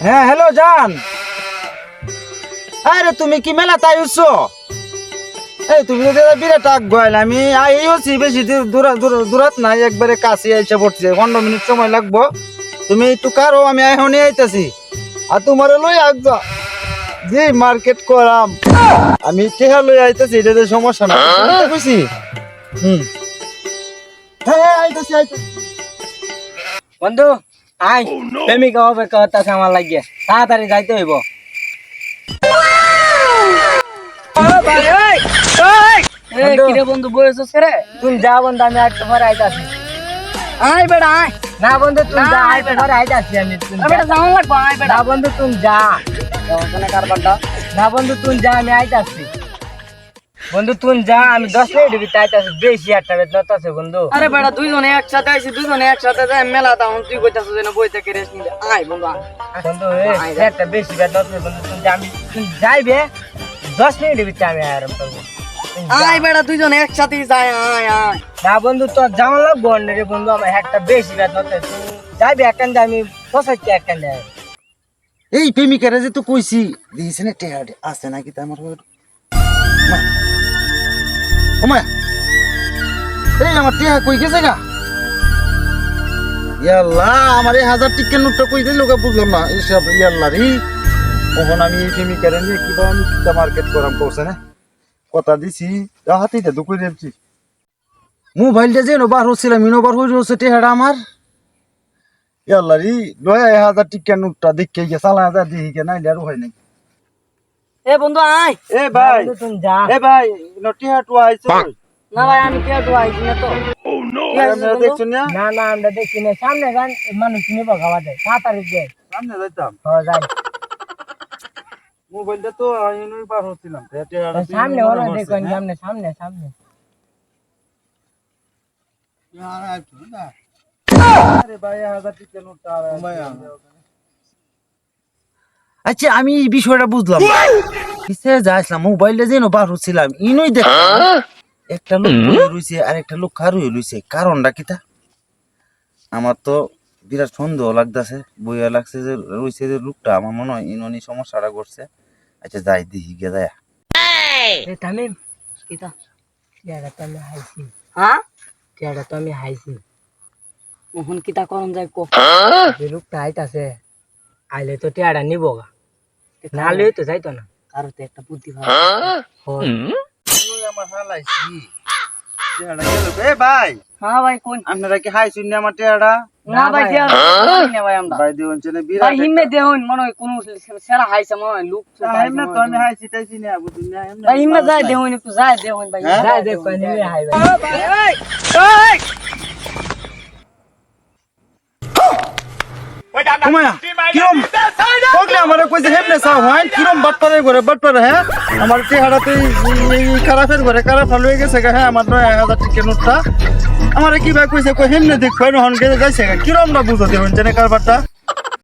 হ্যাঁ হ্যালো জান। আরে তুমি কি মেলা তাই উঠছো? এই তুমি তো দাদা বিরাট টাক গয়াল, আমি আইছি বেশি দূরাত নাই, একবারে কাছে এসে পড়ছে, 15 মিনিট সময় লাগবো। তুমি একটু কারো, আমি এখনই আইতাছি। আর তোমার লই আগবা যে মার্কেট করাম, আমি টেহা লই আইতাছি, এটাতে সমস্যা না বুঝছি। হ্যাঁ হ্যাঁ আইতাছি আইতাছি। বন্ধু আই প্রেমিকা হবে কথা আমার লাগিয়ে তাড়াতাড়ি যাইতে হইব। কিরে বন্ধু বলেছিস রে? তুই যা বন্ধু, আমি একটু পরে আইতাছি। আয় বেটা আয়। না বন্ধু তুই যা, আয় পরে আইতাছি আমি। বেটা যাওয়া লাগবো, আয় বেটা। না বন্ধু তুই যা। ওখানে কারবারটা। না বন্ধু তুই যা, আমি আইতাছি। বন্ধু তুই যা, আমি 10 মিনিটের ভিতরে আইতাছি, বেশি একটা বেত নতাছে বন্ধু। আরে বেটা দুইজনে একসাথে আইছি, দুইজনে একসাথে যাই মেলা তখন তুই কইতাছিস যে না বই থেকে রেস্ট নিতে। আয় বন্ধু আয়। বন্ধু একটা বেশি বেত নতাছে বন্ধু, তুই যা, আমি তুই যাইবে 10 মিনিটের ভিতরে আমি আরাম করবো। আয় বেটা দুইজনে একসাথে যাই, আয় আয়। না বন্ধু তোর যাওয়া লাগবো রে বন্ধু, আমার একটা বেশি বেত নতাছে, তুই যাইবে একখান যা, আমি পৌঁছাচ্ছি একখান যায়। এই প্রেমিকারে যে তো কইছি দিয়েছে না টেহা আছে নাকি তা আমার ওমা, এই আমার টেহা কই গেছে গা? ইয়াল্লা, আমার এই 1000 টিকের নোটটা কই দিল গা, বুঝলাম না এসব। ইয়াল্লা রে, কখন আমি এই প্রেমিকারে নিয়ে কি আমি কিটা মার্কেট করাম করছে না, কথা দিছি হাতেই দে দুপুরে দিচ্ছি। মোবাইলটা যে বার হচ্ছিলাম, বার হয়ে হচ্ছে টেহাটা আমার। ইয়াল্লা রে, লয় 1000 টিকের নোটটা দেখে গিয়ে চালা যা দেখি গে, নাইলে আর হয় নাই। এ বন্ধু আয়। এ ভাই, বন্ধু তুই যা। এ ভাই, টিহা টুয়া আইছে। না ভাই আমি কে তো আইছি না তো। কি আছে আমরা বন্ধু? দেখছুন না, না না আমরা দেখি না, সামনে গান মানুষ নিব খাওয়া যায়, তাড়াতাড়ি যায়। সামনে যাইতাম। হ্যাঁ যাই, মোবাইলটা তো আইনই বার হচ্ছিলাম, সামনে হলো দেখুন, সামনে সামনে সামনে। আচ্ছা আমি এই বিষয়টা বুঝলাম, কিসে যাইছিলাম, মোবাইলটা যেন বার হচ্ছিলাম, ইনই দেখ একটা লোক রয়েছে আর একটা লোক খারুই রয়েছে, কারণটা কি তা? আমার তো বিরাট সন্দেহ লাগতেছে, বইয়া লাগছে যে রয়েছে যে লোকটা, আমার মনে হয় ইননি সমস্যাটা করছে। আচ্ছা যাই দেখি গে যায়। এ তামিম কিতা টিয়াটা তো আমি হাইছি, হ্যাঁ টিয়াটা তো আমি হাইছি। মোহন কিতা করন যায় কো। যে লোকটা আইতাছে, আইলে তো টিয়াটা নিব গা, না আইলে তো যাইতো না। কারো তো একটা বুদ্ধি ভাই। আমার হালাইছি টেহাটা গেল। এ ভাই, হ্যাঁ ভাই কোন? আপনারা কি হাই শুননি আমার টেহাটা? না ভাই কি আর জানি না ভাই আমরা। ভাই দিওন চলে ভাই বিরাট হিমে দেহন মনে হয় কোন সেরা হাইছে মনে হয় লুক এমনি তো আমি হাই চিটাইছি না, বুঝুন না এমনি। ভাই হিমে যায় দেহন একটু যায় দেহন ভাই। যাই দেখ কোন নিবে হাই ভাই। ভাই এই ওমায়া কিরম কইলে আমারে কইছে হেমনে চাও হয়, কিরম বাটপারে ঘরে বাটপারে। হ্যাঁ আমার চেহারাতে এই খারাপের ঘরে খারাপ ভালো হয়ে গেছে গা। হ্যাঁ আমার 9000 টিকের নোটটা আমারে কি ভাই কইছে, কই হেমনে দেখ কই নহন গেছে গাইছে গা, কিরম না বুঝতে হন জানে কারবারটা।